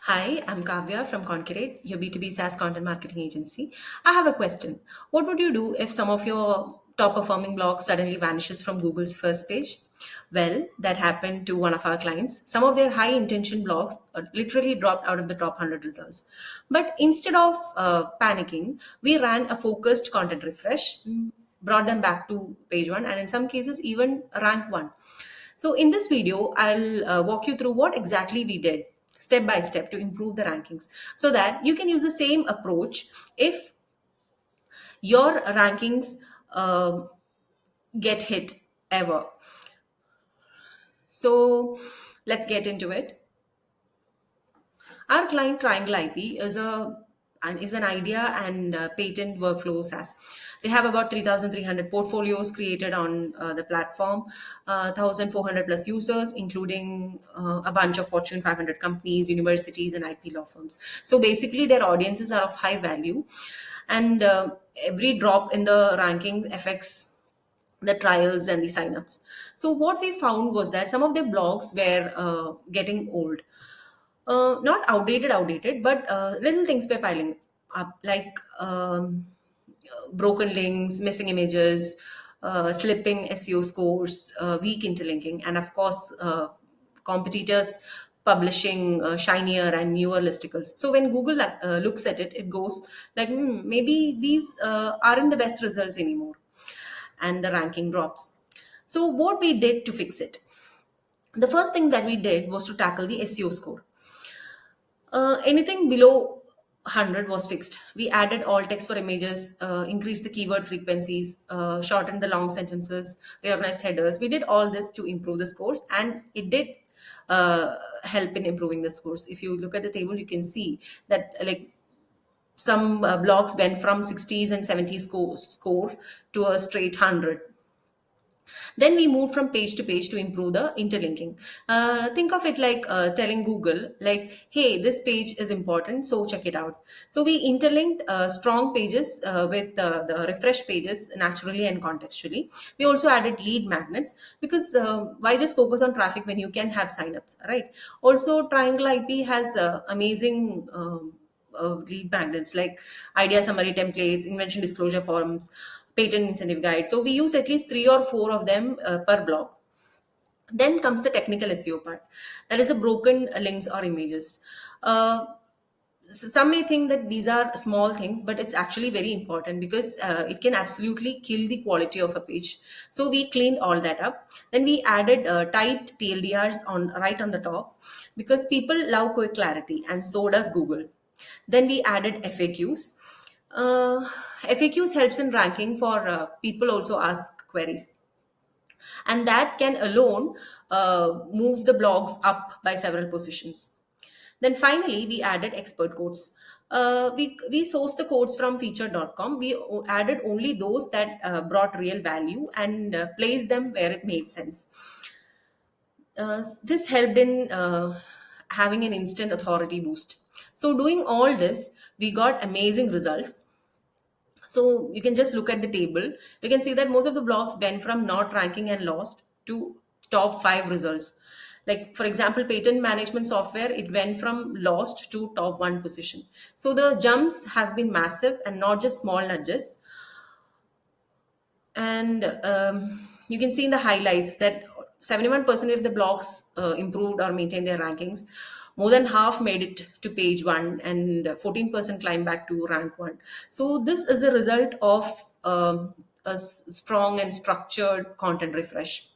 Hi, I'm Kavya from Concurate, your B2B SaaS content marketing agency. I have a question. What would you do if some of your top performing blogs suddenly vanishes from Google's first page? Well, that happened to one of our clients. Some of their high intention blogs literally dropped out of the top 100 results. But instead of panicking, we ran a focused content refresh, brought them back to page one, and in some cases, even rank one. So in this video, I'll walk you through what exactly we did step by step to improve the rankings so that you can use the same approach if your rankings uh, get hit ever. So let's get into it. Our client Triangle IP is an idea and patent workflow SaaS. They have about 3,300 portfolios created on the platform, 1,400 plus users, including a bunch of Fortune 500 companies, universities, and IP law firms. So basically, their audiences are of high value, and every drop in the ranking affects the trials and the signups. So what we found was that some of their blogs were getting old, not outdated, but little things were piling up, like broken links, missing images, slipping SEO scores, weak interlinking, and of course, competitors publishing shinier and newer listicles. So when Google looks at it, it goes like, maybe these aren't the best results anymore, and the ranking drops. So what we did to fix it? The first thing that we did was to tackle the SEO score. Anything below 100 was fixed. We added alt text for images, increased the keyword frequencies, shortened the long sentences, reorganized headers. We did all this to improve the scores, and it did help in improving the scores. If you look at the table, you can see that like some blogs went from 60s and 70s score to a straight 100. Then we moved from page to page to improve the interlinking. Think of it like telling Google, like, hey, this page is important, so check it out. So we interlinked strong pages with the refresh pages naturally and contextually. We also added lead magnets because why just focus on traffic when you can have signups, right? Also, Triangle IP has amazing. Lead magnets like idea summary templates, invention disclosure forms, patent incentive guide. So we use at least three or four of them per blog. Then comes the technical SEO part. That is the broken links or images. Some may think that these are small things, but it's actually very important because it can absolutely kill the quality of a page. So we cleaned all that up. Then we added tight TLDRs on right on the top because people love quick clarity, and so does Google. Then we added FAQs. FAQs helps in ranking for people also ask queries, and that can alone move the blogs up by several positions. Then finally, we added expert quotes. We sourced the quotes from feature.com. We added only those that brought real value and placed them where it made sense. This helped in having an instant authority boost. So, doing all this, we got amazing results. So you can just look at the table. You can see that most of the blogs went from not ranking and lost to top five results. Like for example, patent management software, it went from lost to top one position. So the jumps have been massive and not just small nudges. And you can see in the highlights that 71% of the blogs improved or maintained their rankings. More than half made it to page one, and 14% climbed back to rank one. So this is a result of strong and structured content refresh.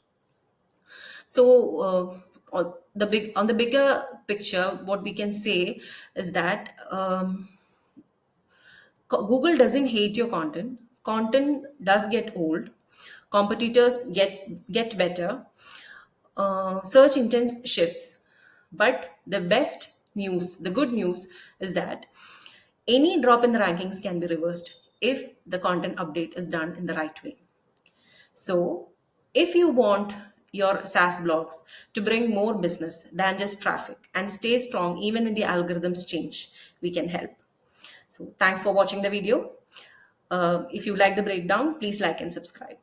So on the bigger picture, what we can say is that Google doesn't hate your content. Content does get old. Competitors get better. Search intent shifts. But the best news, the good news, is that any drop in the rankings can be reversed if the content update is done in the right way. So, if you want your SaaS blogs to bring more business than just traffic and stay strong even when the algorithms change, we can help. So, thanks for watching the video. If you like the breakdown, please like and subscribe.